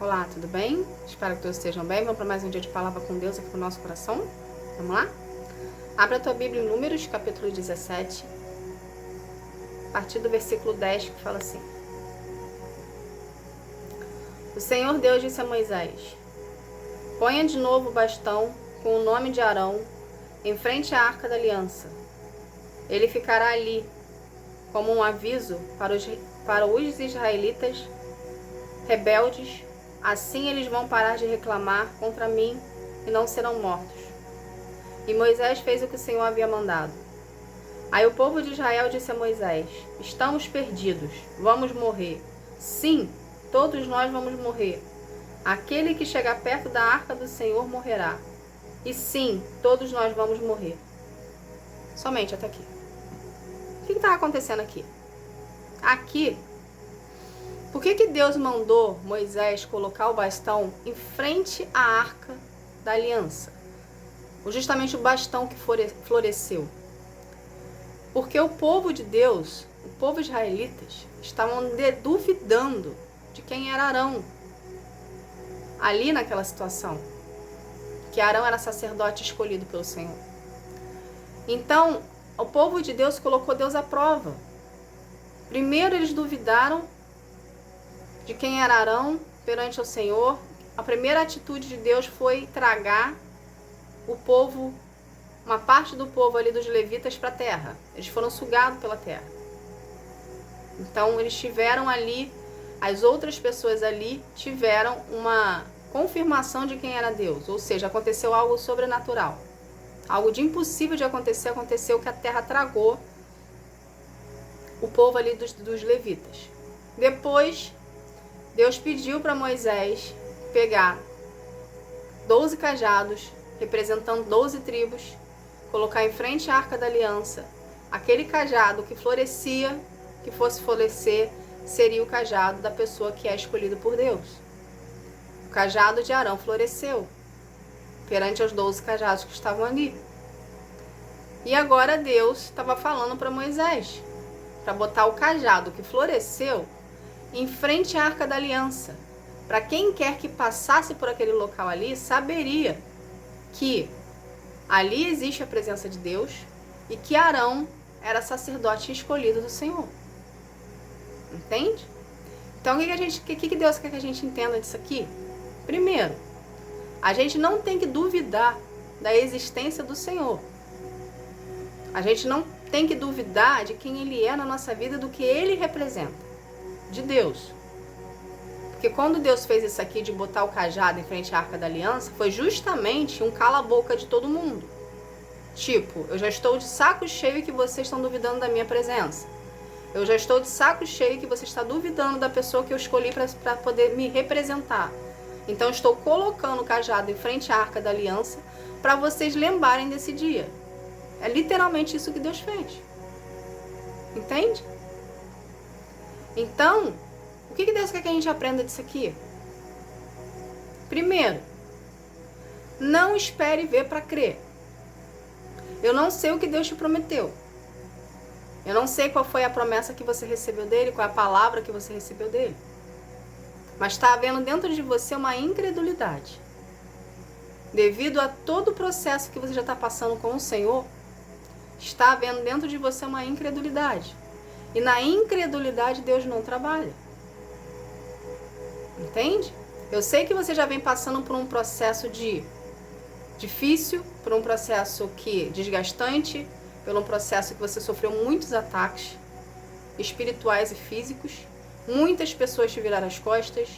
Olá, tudo bem? Espero que todos estejam bem. Vamos para mais um dia de palavra com Deus aqui para o nosso coração? Vamos lá? Abra a tua Bíblia em Números, capítulo 17, a partir do versículo 10, que fala assim: O Senhor Deus disse a Moisés: Ponha de novo o bastão com o nome de Arão em frente à Arca da Aliança. Ele ficará ali como um aviso para os israelitas rebeldes. Assim eles vão parar de reclamar contra mim e não serão mortos. E Moisés fez o que o Senhor havia mandado. Aí o povo de Israel disse a Moisés: Estamos perdidos, vamos morrer. Sim, todos nós vamos morrer. Aquele que chegar perto da arca do Senhor morrerá. E sim, todos nós vamos morrer. Somente até aqui. O que está acontecendo aqui? Aqui, por que Deus mandou Moisés colocar o bastão em frente à arca da aliança? Justamente o bastão que floresceu. Porque o povo de Deus, o povo israelitas, estavam duvidando de quem era Arão. Ali naquela situação. Que Arão era sacerdote escolhido pelo Senhor. Então, o povo de Deus colocou Deus à prova. Primeiro eles duvidaram de quem era Arão perante o Senhor. A primeira atitude de Deus foi tragar o povo, uma parte do povo ali dos levitas para a terra. Eles foram sugados pela terra. Então eles tiveram ali, as outras pessoas ali tiveram uma confirmação de quem era Deus. Ou seja, aconteceu algo sobrenatural. Algo de impossível de acontecer, aconteceu que a terra tragou o povo ali dos levitas. Depois, Deus pediu para Moisés pegar 12 cajados, representando 12 tribos, colocar em frente à Arca da Aliança. Aquele cajado que florescia, que fosse florescer, seria o cajado da pessoa que é escolhida por Deus. O cajado de Arão floresceu perante os 12 cajados que estavam ali. E agora Deus estava falando para Moisés, para botar o cajado que floresceu em frente à Arca da Aliança. Para quem quer que passasse por aquele local ali, saberia que ali existe a presença de Deus e que Arão era sacerdote escolhido do Senhor. Entende? Então, o que Deus quer que a gente entenda disso aqui? Primeiro, a gente não tem que duvidar da existência do Senhor. A gente não tem que duvidar de quem Ele é na nossa vida, do que Ele representa. De Deus. Porque quando Deus fez isso aqui de botar o cajado em frente à Arca da Aliança, foi justamente um cala-boca de todo mundo. Tipo, eu já estou de saco cheio que vocês estão duvidando da minha presença. Eu já estou de saco cheio que você está duvidando da pessoa que eu escolhi para poder me representar. Então, estou colocando o cajado em frente à Arca da Aliança para vocês lembrarem desse dia. É literalmente isso que Deus fez. Entende? Então, o que Deus quer que a gente aprenda disso aqui? Primeiro, não espere ver para crer. Eu não sei o que Deus te prometeu. Eu não sei qual foi a promessa que você recebeu dele, qual é a palavra que você recebeu dele. Mas está havendo dentro de você uma incredulidade. Devido a todo o processo que você já está passando com o Senhor, está havendo dentro de você uma incredulidade. E na incredulidade Deus não trabalha. Entende? Eu sei que você já vem passando por um processo difícil, por um processo desgastante, por um processo que você sofreu muitos ataques espirituais e físicos. Muitas pessoas te viraram as costas,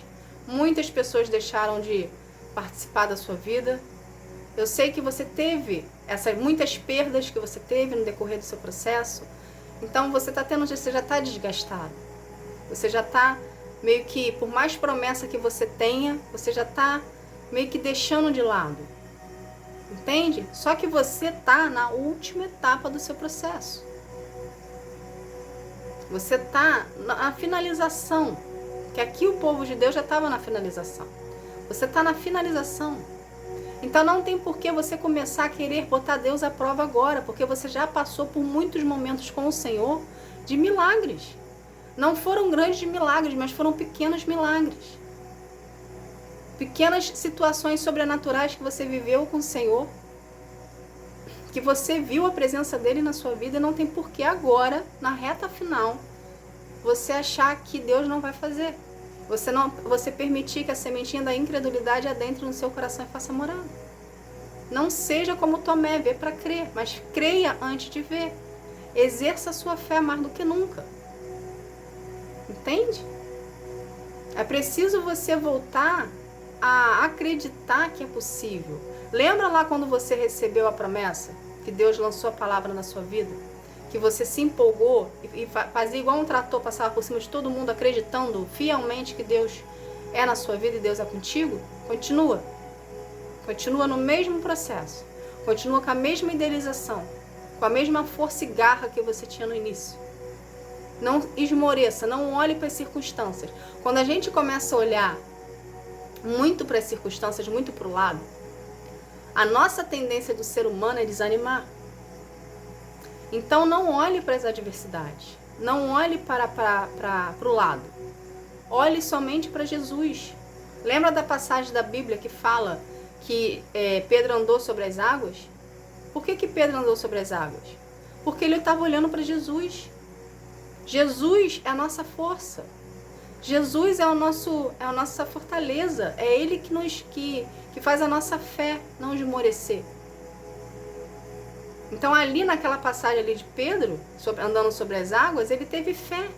muitas pessoas deixaram de participar da sua vida. Eu sei que você teve essas muitas perdas que você teve no decorrer do seu processo. Então você já está desgastado. Você já está meio que, por mais promessa que você tenha, você já está meio que deixando de lado. Entende? Só que você está na última etapa do seu processo. Você está na finalização. Que aqui o povo de Deus já estava na finalização. Você está na finalização. Então não tem por que você começar a querer botar Deus à prova agora, porque você já passou por muitos momentos com o Senhor de milagres. Não foram grandes milagres, mas foram pequenos milagres. pequenas situações sobrenaturais que você viveu com o Senhor, que você viu a presença dele na sua vida, e não tem porquê agora, na reta final, você achar que Deus não vai fazer. Você permitir que a sementinha da incredulidade adentre no seu coração e faça morada. Não seja como Tomé, vê para crer, mas creia antes de ver. Exerça a sua fé mais do que nunca. Entende? É preciso você voltar a acreditar que é possível. Lembra lá quando você recebeu a promessa, que Deus lançou a palavra na sua vida? Que você se empolgou e fazia igual um trator, passava por cima de todo mundo, acreditando fielmente que Deus é na sua vida e Deus é contigo? Continua. Continua no mesmo processo. Continua com a mesma idealização, com a mesma força e garra que você tinha no início. Não esmoreça, não olhe para as circunstâncias. Quando a gente começa a olhar muito para as circunstâncias, muito para o lado, a nossa tendência do ser humano é desanimar. Então não olhe para as adversidades, não olhe para o lado. Olhe somente para Jesus. Lembra da passagem da Bíblia que fala que Pedro andou sobre as águas? Por que Pedro andou sobre as águas? Porque ele estava olhando para Jesus. Jesus é a nossa força. Jesus é a nossa fortaleza. É Ele que faz a nossa fé não esmorecer. Então ali naquela passagem ali de Pedro, andando sobre as águas, ele teve fé.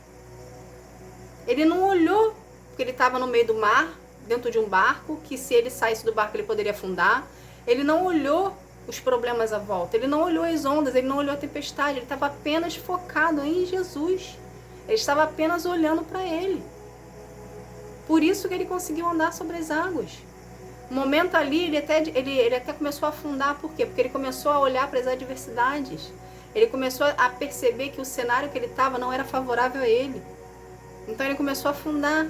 Ele não olhou, porque ele estava no meio do mar, dentro de um barco, que se ele saísse do barco ele poderia afundar. Ele não olhou os problemas à volta, ele não olhou as ondas, ele não olhou a tempestade, ele estava apenas focado em Jesus. Ele estava apenas olhando para ele. Por isso que ele conseguiu andar sobre as águas. No momento ali, ele até começou a afundar. Por quê? Porque ele começou a olhar para as adversidades. Ele começou a perceber que o cenário que ele estava não era favorável a ele. Então ele começou a afundar.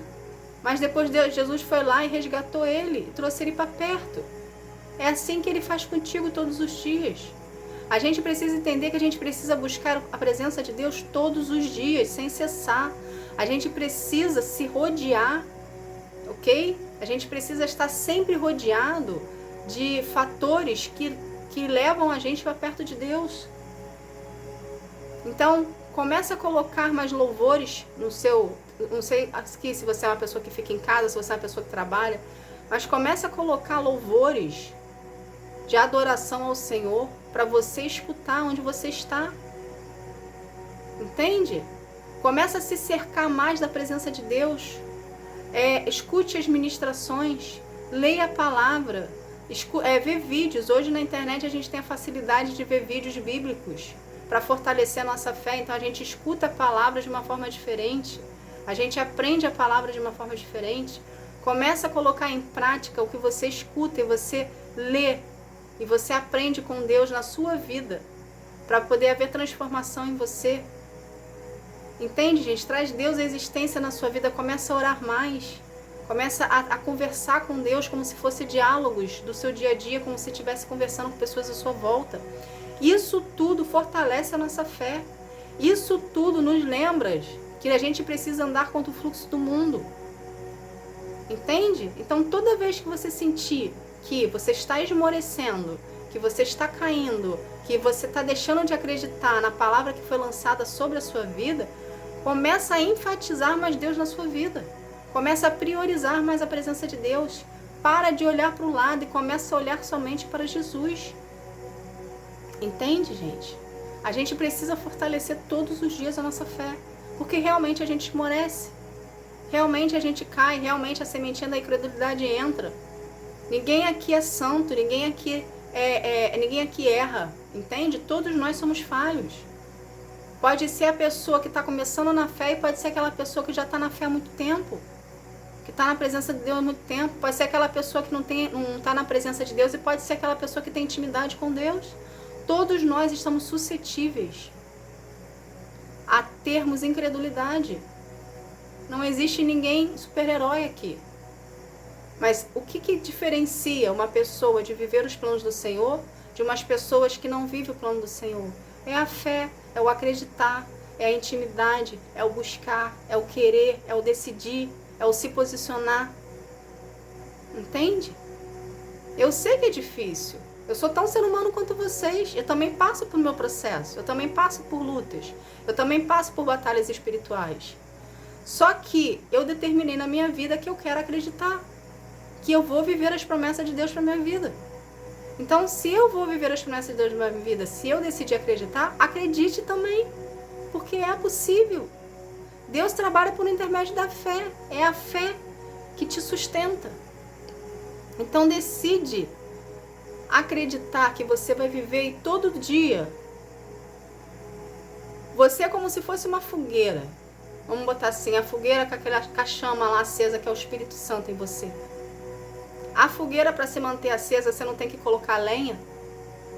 Mas depois Jesus foi lá e resgatou ele, e trouxe ele para perto. É assim que ele faz contigo todos os dias. A gente precisa entender que a gente precisa buscar a presença de Deus todos os dias, sem cessar. A gente precisa se rodear, ok? A gente precisa estar sempre rodeado de fatores que levam a gente para perto de Deus. Então, comece a colocar mais louvores no seu... Não sei aqui se você é uma pessoa que fica em casa, se você é uma pessoa que trabalha, mas comece a colocar louvores de adoração ao Senhor para você escutar onde você está. Entende? Começa a se cercar mais da presença de Deus. Escute as ministrações, leia a palavra, vê vídeos. Hoje na internet a gente tem a facilidade de ver vídeos bíblicos para fortalecer a nossa fé. Então a gente escuta a palavra de uma forma diferente, a gente aprende a palavra de uma forma diferente. Começa a colocar em prática o que você escuta e você lê e você aprende com Deus na sua vida, para poder haver transformação em você. Entende, gente? Traz Deus à existência na sua vida. Começa a orar mais. Começa a conversar com Deus como se fosse diálogos do seu dia a dia, como se estivesse conversando com pessoas à sua volta. Isso tudo fortalece a nossa fé. Isso tudo nos lembra que a gente precisa andar contra o fluxo do mundo. Entende? Então, toda vez que você sentir que você está esmorecendo, que você está caindo, que você está deixando de acreditar na palavra que foi lançada sobre a sua vida, começa a enfatizar mais Deus na sua vida. Começa a priorizar mais a presença de Deus. Para de olhar para o lado e começa a olhar somente para Jesus. Entende, gente? A gente precisa fortalecer todos os dias a nossa fé, porque realmente a gente esmorece. Realmente a gente cai, realmente a sementinha da incredulidade entra. Ninguém aqui é santo, ninguém aqui erra, entende? Todos nós somos falhos. Pode ser a pessoa que está começando na fé e pode ser aquela pessoa que já está na fé há muito tempo, que está na presença de Deus há muito tempo. Pode ser aquela pessoa que não está na presença de Deus e pode ser aquela pessoa que tem intimidade com Deus. Todos nós estamos suscetíveis a termos incredulidade. Não existe ninguém super-herói aqui. Mas o que diferencia uma pessoa de viver os planos do Senhor de umas pessoas que não vivem o plano do Senhor? É a fé, é o acreditar, é a intimidade, é o buscar, é o querer, é o decidir, é o se posicionar. Entende? Eu sei que é difícil. Eu sou tão ser humano quanto vocês. Eu também passo por meu processo. Eu também passo por lutas. Eu também passo por batalhas espirituais. Só que eu determinei na minha vida que eu quero acreditar. Que eu vou viver as promessas de Deus para minha vida. Então, se eu vou viver as promessas de Deus na minha vida, se eu decidir acreditar, acredite também. Porque é possível. Deus trabalha por intermédio da fé. É a fé que te sustenta. Então decide acreditar que você vai viver e todo dia. Você é como se fosse uma fogueira. Vamos botar assim, a fogueira com a chama lá acesa, que é o Espírito Santo em você. A fogueira, para se manter acesa, você não tem que colocar lenha.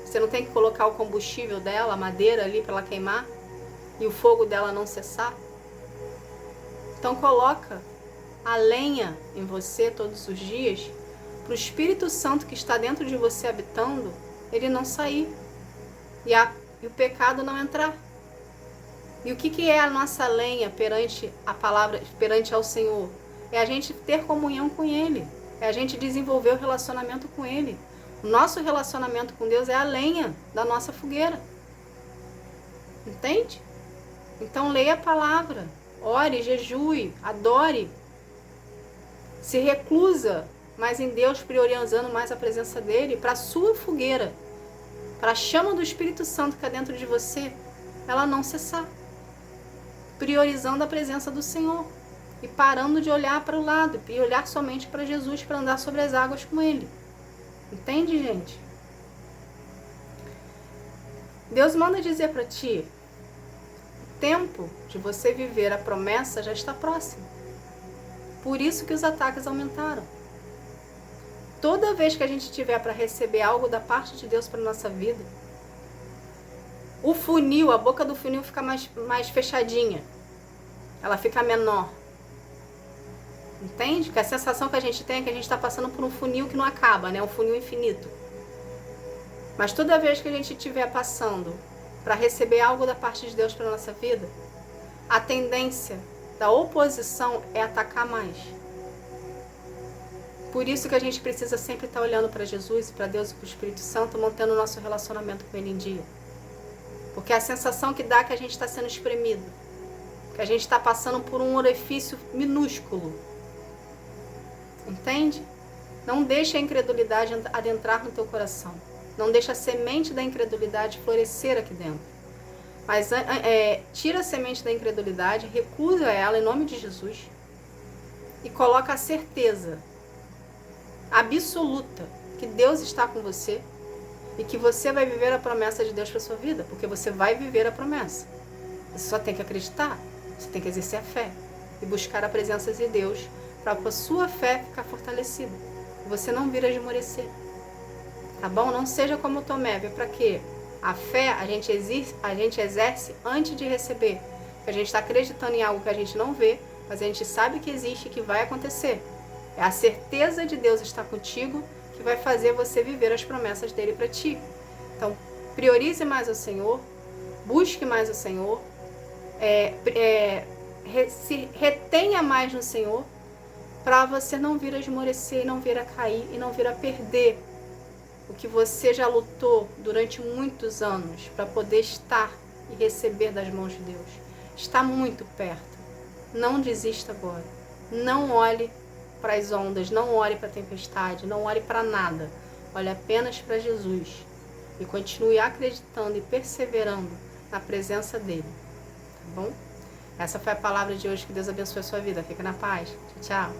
Você não tem que colocar o combustível dela, a madeira ali para ela queimar. E o fogo dela não cessar. Então coloca a lenha em você todos os dias, para o Espírito Santo que está dentro de você habitando, ele não sair. E o pecado não entrar. E o que é a nossa lenha perante a palavra, perante ao Senhor? É a gente ter comunhão com Ele. É a gente desenvolver o relacionamento com Ele. O nosso relacionamento com Deus é a lenha da nossa fogueira. Entende? Então leia a palavra, ore, jejue, adore. Se reclusa mais em Deus, priorizando mais a presença dEle para a sua fogueira, para a chama do Espírito Santo que é dentro de você, ela não cessar. Priorizando a presença do Senhor e parando de olhar para o lado e olhar somente para Jesus, para andar sobre as águas com Ele. Entende, gente? Deus manda dizer para ti, o tempo de você viver a promessa já está próximo. Por isso que os ataques aumentaram. Toda vez que a gente tiver para receber algo da parte de Deus para a nossa vida, o funil, a boca do funil fica mais fechadinha. Ela fica menor. Entende? Que a sensação que a gente tem é que a gente está passando por um funil que não acaba, né? Um funil infinito. Mas toda vez que a gente estiver passando para receber algo da parte de Deus para a nossa vida, a tendência da oposição é atacar mais. Por isso que a gente precisa sempre estar olhando para Jesus, para Deus e para o Espírito Santo, mantendo o nosso relacionamento com Ele em dia. Porque a sensação que dá é que a gente está sendo espremido, que a gente está passando por um orifício minúsculo. Entende? Não deixe a incredulidade adentrar no teu coração. Não deixe a semente da incredulidade florescer aqui dentro. Mas tira a semente da incredulidade, recusa ela em nome de Jesus e coloca a certeza absoluta que Deus está com você e que você vai viver a promessa de Deus para sua vida, porque você vai viver a promessa. Você só tem que acreditar, você tem que exercer a fé e buscar a presença de Deus para a sua fé ficar fortalecida. Você não vir a esmorecer. Tá bom? Não seja como Tomé. Para quê? A fé a gente exerce antes de receber. A gente está acreditando em algo que a gente não vê, mas a gente sabe que existe e que vai acontecer. É a certeza de Deus estar contigo que vai fazer você viver as promessas dele para ti. Então, priorize mais o Senhor, busque mais o Senhor, se retenha mais no Senhor, para você não vir a esmorecer, não vir a cair e não vir a perder o que você já lutou durante muitos anos para poder estar e receber das mãos de Deus. Está muito perto. Não desista agora. Não olhe para as ondas, não olhe para a tempestade, não olhe para nada. Olhe apenas para Jesus e continue acreditando e perseverando na presença dele. Tá bom? Essa foi a palavra de hoje. Que Deus abençoe a sua vida. Fica na paz. Tchau.